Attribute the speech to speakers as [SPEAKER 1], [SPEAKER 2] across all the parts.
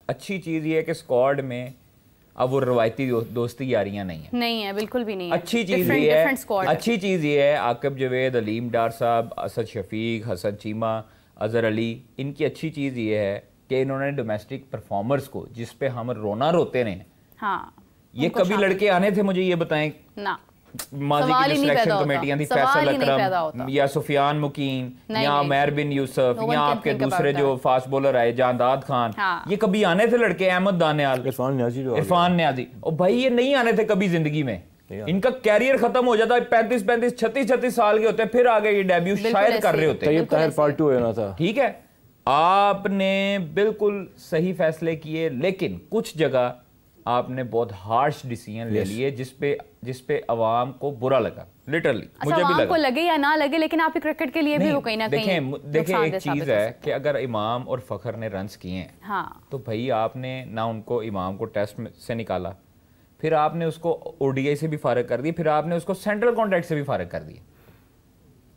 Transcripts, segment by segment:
[SPEAKER 1] अच्छी चीज़ ये है कि स्क्वाड में अब वो रवायती दोस्ती यारियां नहीं है,
[SPEAKER 2] बिल्कुल भी नहीं है।
[SPEAKER 1] अच्छी चीज़ ये है आकिब जवेद, अलीम डार साहब, असद शफीक, हसन चीमा, अजहर अली, इनकी अच्छी चीज़ ये है कि इन्होंने डोमेस्टिक परफॉर्मर्स को, जिस पे हम रोना रोते रहे,
[SPEAKER 2] हाँ,
[SPEAKER 1] ये कभी लड़के आने थे, मुझे ये बताएं
[SPEAKER 2] ना,
[SPEAKER 1] माजी की जो सिलेक्शन कमेटियां थी, फैसल अकरम या सुफियान मुकीम या मैर बिन यूसुफ या आपके दूसरे जो फास्ट बॉलर आए जांदाद खान, ये कभी आने थे लड़के? अहमद दानियाल, इरफान न्याजी, और भाई ये नहीं आने थे कभी जिंदगी में। इनका कैरियर खत्म हो जाता है 35 36 साल के होते हैं, फिर आगे ये डेब्यू शायद कर रहे होते हैं। ठीक है, आपने बिल्कुल सही फैसले किए, लेकिन कुछ जगह आपने बहुत हार्श डिसीजन ले लिए जिस पे अवाम को बुरा लगा, लिटरली मुझे भी लगा,
[SPEAKER 2] को लगे या ना लगे, लेकिन आप क्रिकेट के लिए भी वो कहीं ना कहीं
[SPEAKER 1] देखें एक चीज है कि अगर इमाम और फखर ने रन्स किए हैं,
[SPEAKER 2] हाँ,
[SPEAKER 1] तो भाई आपने ना उनको, इमाम को टेस्ट से निकाला, फिर आपने उसको ओडीआई से भी फारिग कर दिया, फिर आपने उसको सेंट्रल कॉन्ट्रैक्ट से भी फारिग कर दिया।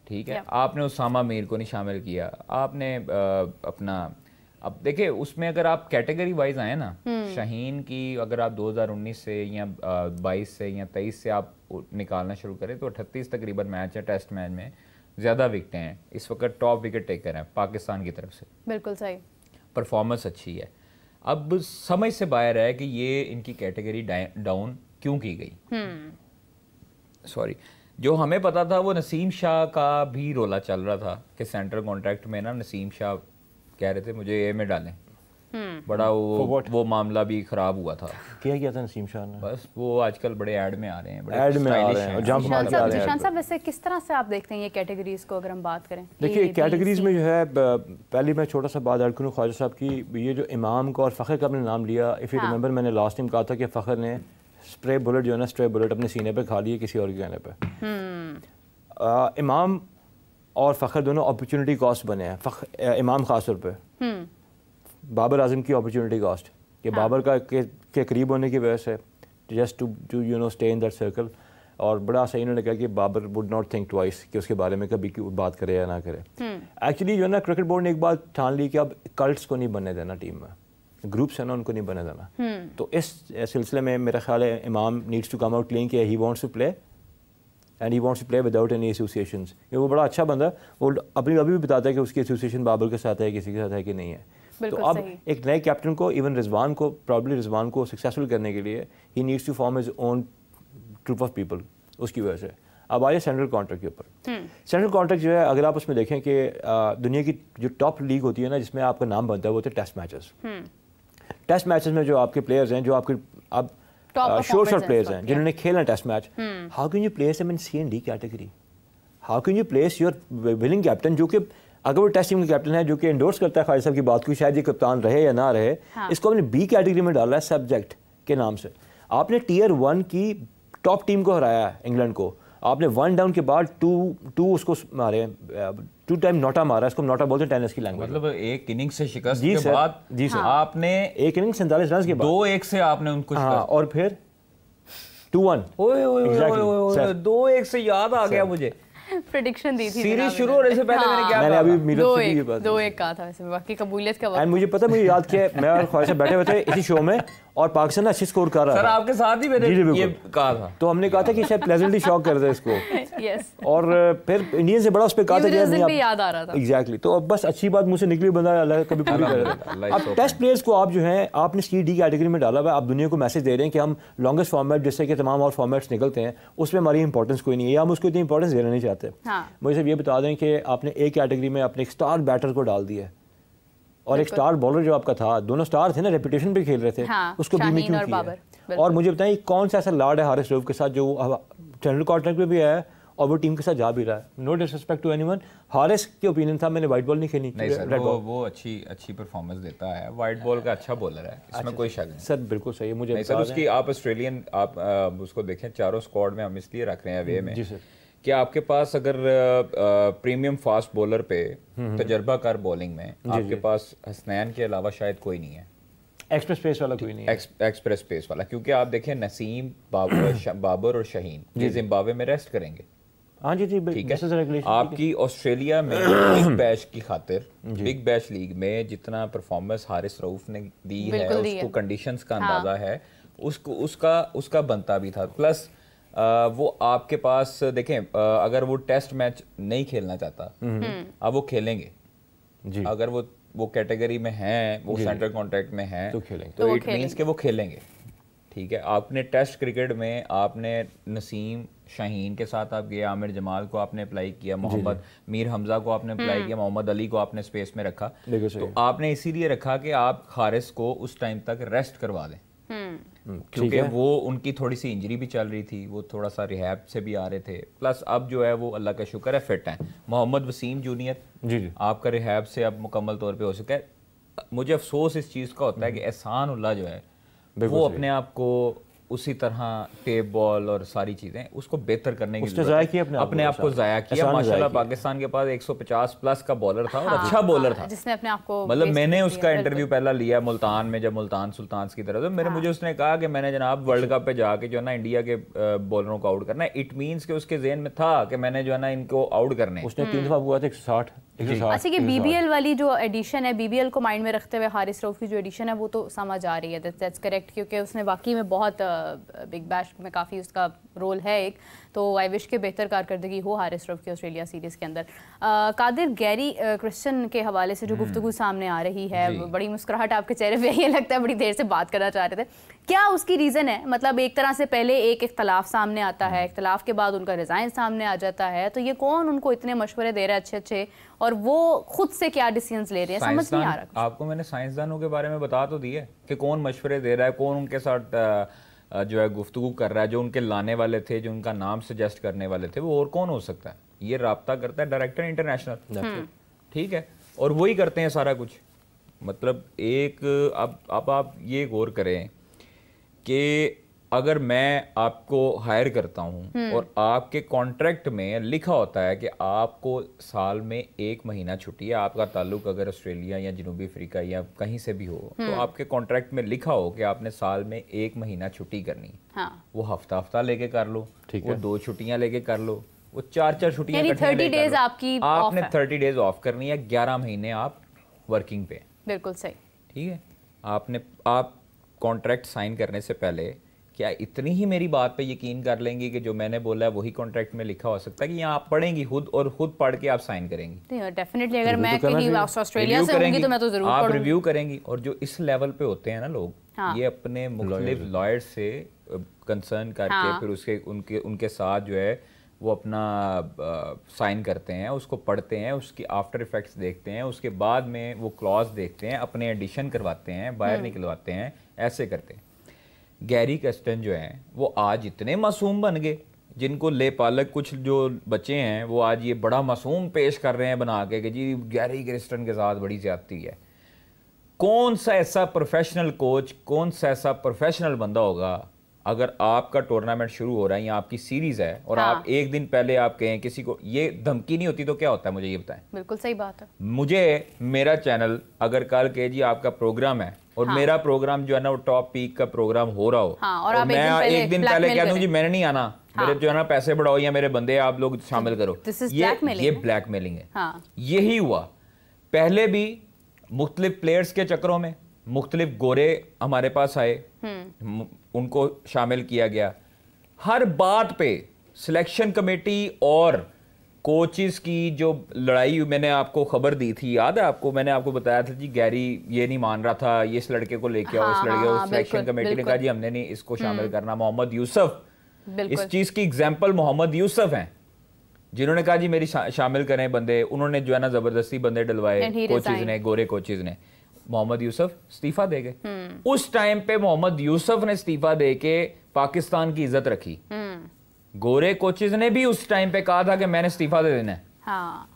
[SPEAKER 1] ठीक है, आपने उसामा मीर को नहीं शामिल किया, आपने अपना, अब देखिए उसमें अगर आप कैटेगरी वाइज आए ना, शाहीन की अगर आप 2019 से या 22 से या 23 से आप निकालना शुरू करें तो 38 तकरीबन मैच है, टेस्ट मैच में ज़्यादा विकेटें हैं, इस वक्त टॉप विकेट टेकर हैं पाकिस्तान की तरफ से,
[SPEAKER 2] बिल्कुल सही,
[SPEAKER 1] परफॉर्मेंस अच्छी है। अब समझ से बाहर है कि ये इनकी कैटेगरी डाउन क्यों की गई। सॉरी, जो हमें पता था वो नसीम शाह का भी रोला चल रहा था कि सेंट्रल कॉन्ट्रैक्ट में ना नसीम शाह कह रहे थे मुझे ए में डालें, बड़ा वो मामला भी खराब हुआ था।
[SPEAKER 3] क्या था नसीम शाह ने?
[SPEAKER 1] बस वो आजकल बड़े ऐड में आ रहे हैं,
[SPEAKER 3] ऐड में आ रहे हैं, जंप मार के आ रहे हैं।
[SPEAKER 2] जिशान साहब, वैसे किस तरह से आप देखते हैं ये कैटेगरीज को, अगर हम बात करें?
[SPEAKER 3] देखिए कैटेगरीज में जो है, पहले मैं छोटा सा बात ऐड करूं ख्वाजा साहब की, ये जो इमाम का और फ़खर का आपने नाम लिया, इफ़ यू रिमेंबर मैंने लास्ट टाइम कहा था कि फ़खर ने स्प्रे बुलेट जो है ना, स्प्रे बुलेट अपने सीने पे खा लिए किसी और के कहने पे। इमाम और फ़खर दोनों अपॉर्चुनिटी कॉस्ट बने हैं। इमाम खास तौर पे बाबर आजम की अपॉर्चुनिटी कॉस्ट, कि बाबर का के करीब होने की वजह से, just to you know stay in that circle, और बड़ा सही इन्होंने कहा कि Babar would not think twice कि उसके बारे में कभी बात करे या ना करे। एक्चुअली जो है ना, क्रिकेट बोर्ड ने एक बात ठान ली कि अब कल्ट्स को नहीं बनने देना टीम में, ग्रुप्स है ना उनको नहीं बनने देना। तो इस सिलसिले में मेरा ख्याल है Imam needs to come out clean कि he wants to play and he wants to play without any associations. वो बड़ा अच्छा बंदा, वो अपनी अभी भी बताता है कि उसकी एसोसिएशन बाबर के साथ है, किसी के साथ है कि नहीं है। तो अब एक नए कैप्टन को, इवन रिजवान को, प्रॉब्ली रिजवान को सक्सेसफुल करने के लिए ही needs to form his own troop of people, उसकी वजह से। अब आइए सेंट्रल कॉन्ट्रैक्ट के ऊपर। सेंट्रल कॉन्ट्रैक्ट जो है, अगर आप उसमें देखें कि दुनिया की जो टॉप लीग होती है ना, जिसमें आपका नाम बनता है, वो होते हैं टेस्ट मैचेस। टेस्ट मैचेस में जो आपके प्लेयर्स हैं, जो आपके अब शोर प्लेयर्स हैं जिन्होंने खेला test match, how can you place him in C and D category? How can you place your willing captain, जो कि अगर वो टेस्ट टीम का कैप्टन है, जो कि एंडोर्स करता है खालिद साहब की बात को, शायद ये कप्तान रहे या ना रहे, इसको आपने बी कैटेगरी में डाला है सब्जेक्ट के नाम से। आपने टियर 1 की टॉप टीम को हराया है, इंग्लैंड को। आपने 1 डाउन के बाद 2 उसको मारे, 2 टाइम नोटा मारा, इसको नोटा बोलते हैं टेनिस की लैंग्वेज।
[SPEAKER 1] मतलब एक इनिंग से शिकस्त के बाद
[SPEAKER 3] जी सर,
[SPEAKER 1] आपने
[SPEAKER 3] एक इनिंग 47 रन के बाद
[SPEAKER 1] 2-1 से आपने उनको,
[SPEAKER 3] हाँ, और फिर 2-1
[SPEAKER 1] 2-1 से याद आ गया मुझे,
[SPEAKER 2] प्रेडिक्शन दी थी
[SPEAKER 1] सीरीज शुरू होने से पहले मैंने क्या,
[SPEAKER 3] मैंने अभी मिलत से भी बात
[SPEAKER 2] 2-1 कहा था वैसे, बाकी कबूलियत का वक्त।
[SPEAKER 3] एंड मुझे पता, मुझे याद किया, मैं और ख्वाजा बैठे हुए थे इसी शो में, और पाकिस्तान अच्छी स्कोर कर रहा था।
[SPEAKER 1] सर आपके साथ ही मैंने ये कहा था,
[SPEAKER 3] तो हमने कहा था कि शायद प्लेजेंटली शॉक कर दे इसको।
[SPEAKER 2] यस,
[SPEAKER 3] और फिर इंडियन से बड़ा उस पर कहा था
[SPEAKER 2] कि याद आ रहा था।
[SPEAKER 3] एग्जैक्टली, तो अब बस अच्छी बात मुझसे निकली, बंदा अल्लाह कभी पूरी करे। अब टेस्ट प्लेयर्स को आप जो है, आपने सी डी कैटेगरी में डाला हुआ है, आप दुनिया को मैसेज दे रहे हैं कि हम लॉन्गेस्ट फॉर्मेट जैसे कि तमाम और फॉर्मेट्स निकलते हैं, उसमें हमारी इंपॉर्टेंस कोई नहीं है, या हम उसको इतनी इंपॉर्टेंस देना नहीं चाहते। मुझे सिर्फ ये बता दें कि आपने एक कैटेगरी में अपने एक स्टार बैटर को डाल दिया, और एक स्टार बॉलर जो आपका था, दोनों स्टार थे ना, रेपुटेशन पे खेल रहे थे, उसको बी में क्यों किया? और मुझे बताएं कौन सा ऐसा लाड है हारिस रऊफ के साथ जो जनरल कॉन्ट्रैक्ट पे भी है और वो टीम के साथ जा भी रहा है? No disrespect to anyone, Haris की ओपिनियन था, मैंने वाइट बॉल नहीं खेली।
[SPEAKER 1] नहीं सर, वो अच्छी परफॉर्मेंस देता है, वाइट बॉल का अच्छा बॉलर है, इसमें कोई शक नहीं।
[SPEAKER 3] सर बिल्कुल सही है, मुझे
[SPEAKER 1] सर उसकी आप ऑस्ट्रेलियन आप उसको देखें, चारों स्क्वाड में हम इसलिए रख रहे हैं वे में कि आपके पास अगर प्रीमियम फास्ट बॉलर पे तजर्बाकार बॉलिंग में आपके पास हसनैन के अलावा शायद कोई नहीं है,
[SPEAKER 3] एक्सप्रेस पेस वाला कोई नहीं है,
[SPEAKER 1] एक्सप्रेस पेस वाला। क्योंकि आप देखें नसीम, बाबर और शाहीन ये जिम्बाब्वे में रेस्ट करेंगे,
[SPEAKER 3] हाँ जी जी,
[SPEAKER 1] ठीक है। आपकी ऑस्ट्रेलिया में बिग बैश की खातिर, बिग बैश लीग में जितना परफॉर्मेंस हारिस रऊफ ने दी है, उसको कंडीशंस का अंदाजा है, उसको उसका बनता भी था। प्लस वो आपके पास देखें, अगर वो टेस्ट मैच नहीं खेलना चाहता, अब वो खेलेंगे जी। अगर वो कैटेगरी में हैं, वो सेंट्रल कॉन्ट्रैक्ट में हैं, तो खेलेंगे, तो इट मींस कि वो खेलेंगे। ठीक है। आपने टेस्ट क्रिकेट में आपने नसीम शाहीन के साथ आप गए, आमिर जमाल को आपने अप्लाई किया, मोहम्मद मीर हमजा को आपने अप्लाई किया, मोहम्मद अली को आपने स्पेस में रखा, तो आपने इसीलिए रखा कि आप हारिस को उस टाइम तक रेस्ट करवा दें, क्योंकि वो उनकी थोड़ी सी इंजरी भी चल रही थी, वो थोड़ा सा रिहैब से भी आ रहे थे। प्लस अब जो है वो अल्लाह का शुक्र है फिट हैं। मोहम्मद वसीम जूनियर जी आपका रिहैब से अब मुकम्मल तौर पे हो सका है। मुझे अफसोस इस चीज़ का होता है कि एहसान उल्लाह जो है वो अपने आप को उसी तरह टेप बॉल और सारी चीजें उसको बेहतर करने की अपने आप को जाया किया। माशाल्लाह पाकिस्तान के पास 150 प्लस का बॉलर था और अच्छा बॉलर था,
[SPEAKER 2] जिसने अपने आप को,
[SPEAKER 1] मतलब मैंने उसका इंटरव्यू पहला लिया मुल्तान में, जब मुल्तान सुल्तान्स की तरफ, तो मुझे उसने कहा कि मैंने जनाब वर्ल्ड कप पे जाके जो है ना इंडिया के बॉलरों को आउट करना है। इट मींस कि उसके ज़हन में था कि मैंने जो है ना इनको आउट करने।
[SPEAKER 3] उसने 3 दफा हुआ था 160।
[SPEAKER 2] अच्छा, कि बीबीएल वाली जो एडिशन है, बीबीएल को माइंड में रखते हुए हारिस रऊफ की जो एडिशन है वो तो समझ आ रही है, दैट्स करेक्ट, क्योंकि उसने वाकई में बहुत बिग बैश में काफ़ी उसका रोल है एक, तो आई विश के बेहतर कारकर्दगी हो हारिस रऊफ की ऑस्ट्रेलिया सीरीज़ के अंदर। कादिर, गैरी क्रिस्टन के हवाले से जो गुफ्तगू सामने आ रही है, बड़ी मुस्कुराहट आपके चेहरे पे, ये लगता है बड़ी देर से बात करना चाह रहे थे, क्या उसकी रीज़न है? मतलब एक तरह से पहले एक इख्तलाफ सामने आता है, इख्तलाफ के बाद उनका रिज़ाइन सामने आ जाता है, तो ये कौन उनको इतने मशवरे दे रहा है अच्छे अच्छे, और वो खुद से क्या डिसीजंस ले रहे हैं, समझ नहीं आ रहा।
[SPEAKER 1] आपको मैंने साइंसदानों के बारे में बता तो दिए कि कौन मशवरे दे रहा है, कौन उनके साथ जो है गुफ्तगू कर रहा है, जो उनके लाने वाले थे, जो उनका नाम सजेस्ट करने वाले थे, वो और कौन हो सकता है? ये राब्ता करता है डायरेक्टर इंटरनेशनल, ठीक है, और वही करते हैं सारा कुछ। मतलब एक अब आप ये गौर करें कि अगर मैं आपको हायर करता हूं और आपके कॉन्ट्रैक्ट में लिखा होता है कि आपको साल में 1 महीना छुट्टी है, आपका ताल्लुक अगर ऑस्ट्रेलिया या जनूबी अफ्रीका या कहीं से भी हो, तो आपके कॉन्ट्रैक्ट में लिखा हो कि आपने साल में 1 महीना छुट्टी करनी, हाँ। वो हफ्ता लेके कर लो, वो 2 छुट्टियां लेके कर लो, वो 4 छुट्टियां,
[SPEAKER 2] 30 डेज
[SPEAKER 1] आपने 30 डेज ऑफ करनी है, 11 महीने आप वर्किंग पे।
[SPEAKER 2] बिल्कुल सही,
[SPEAKER 1] ठीक है। आप कॉन्ट्रैक्ट साइन करने से पहले क्या इतनी ही मेरी बात पे यकीन कर लेंगी कि जो मैंने बोला है वही कॉन्ट्रैक्ट में लिखा हो सकता है कि यहाँ आप पढ़ेंगी खुद और खुद पढ़ के आप साइन करेंगी?
[SPEAKER 2] डेफिनेटली, अगर मैं कहीं ऑस्ट्रेलिया से होंगी तो मैं तो जरूर
[SPEAKER 1] आप रिव्यू करेंगी। और जो इस लेवल पे होते हैं ना लोग, हाँ। ये अपने मुख्तलिफ लॉयर्स से कंसर्न करके, हाँ। फिर उनके साथ जो है वो अपना साइन करते हैं, उसको पढ़ते हैं, उसकी आफ्टर इफेक्ट्स देखते हैं, उसके बाद में वो क्लॉज देखते हैं, अपने एडिशन करवाते हैं, बाहर निकलवाते हैं, ऐसे करते हैं। गैरी क्रिस्टन जो हैं वो आज इतने मासूम बन गए, जिनको ले पालक कुछ जो बच्चे हैं वो आज ये बड़ा मासूम पेश कर रहे हैं बना के कि जी गैरी क्रिस्टन के साथ बड़ी ज्यादती है। कौन सा ऐसा प्रोफेशनल कोच, कौन सा ऐसा प्रोफेशनल बंदा होगा, अगर आपका टूर्नामेंट शुरू हो रहा है या आपकी सीरीज है और हाँ। आप एक दिन पहले आप कहें किसी को, ये धमकी नहीं होती तो क्या होता है, मुझे ये बताएं।
[SPEAKER 2] बिल्कुल सही बात है।
[SPEAKER 1] मुझे मेरा चैनल अगर कल कहे जी आपका प्रोग्राम है और हाँ। मेरा प्रोग्राम जो है ना वो टॉप पीक का प्रोग्राम हो रहा हो,
[SPEAKER 2] हाँ, और
[SPEAKER 1] मैं एक दिन पहले कह दूं जी मैंने नहीं आना, हाँ। मेरे जो है ना पैसे बढ़ाओ या मेरे बंदे आप लोग शामिल करो, ये ब्लैकमेलिंग है। हाँ। यही हुआ पहले भी, मुख्तलिफ प्लेयर्स के चक्रों में मुख्तलिफ गोरे हमारे पास आए, उनको शामिल किया गया। हर बात पे सिलेक्शन कमेटी और कोचेस की जो लड़ाई, मैंने आपको खबर दी थी, याद है आपको? मैंने आपको बताया था जी गैरी ये नहीं मान रहा था, ये इस लड़के को लेके आओ, इस लड़के को। सिलेक्शन कमेटी ने कहा जी हमने नहीं इसको शामिल करना। मोहम्मद यूसुफ, इस चीज की एग्जाम्पल मोहम्मद यूसुफ हैं, जिन्होंने कहा जी मेरी शामिल करें बंदे, उन्होंने जो है ना जबरदस्ती बंदे डलवाए कोचेस ने, गोरे कोचेस ने। मोहम्मद यूसुफ इस्तीफा दे गए। उस टाइम पे मोहम्मद यूसुफ ने इस्तीफा दे के पाकिस्तान की इज्जत रखी। गोरे कोचेस ने भी उस टाइम पे कहा था कि मैंने इस्तीफा दे देना है, हाँ।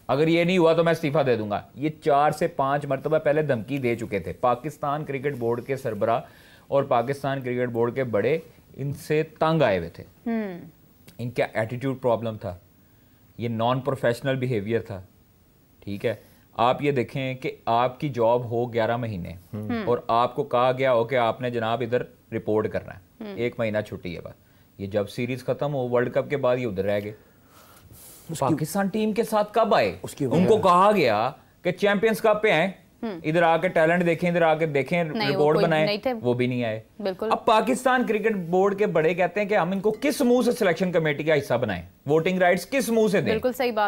[SPEAKER 1] अगर ये नहीं हुआ तो मैं इस्तीफा दे दूंगा। ये 4 से 5 मरतबा पहले धमकी दे चुके थे। पाकिस्तान क्रिकेट बोर्ड के सरबराह और पाकिस्तान क्रिकेट बोर्ड के बड़े इनसे तंग आए हुए थे। इनका एटीट्यूड प्रॉब्लम था, ये नॉन प्रोफेशनल बिहेवियर था। ठीक है, आप ये देखें कि आपकी जॉब हो 11 महीने और आपको कहा गया हो कि आपने जनाब इधर रिपोर्ट करना है, 1 महीना छुट्टी है बस। ये जब सीरीज खत्म हो वर्ल्ड कप के बाद ये उधर रह गए, पाकिस्तान टीम के साथ कब आए? उनको कहा गया कि चैंपियंस कप पे आए, इधर आके टैलेंट देखें, इधर आके देखें, रिपोर्ट बनाएं, वो भी नहीं आए। अब पाकिस्तान क्रिकेट बोर्ड के बड़े कहते हैं कि हम इनको किस मुंह से सिलेक्शन कमेटी का हिस्सा बनाएं, वोटिंग राइट्स किस मुंह से दें?
[SPEAKER 2] बिल्कुल सही बात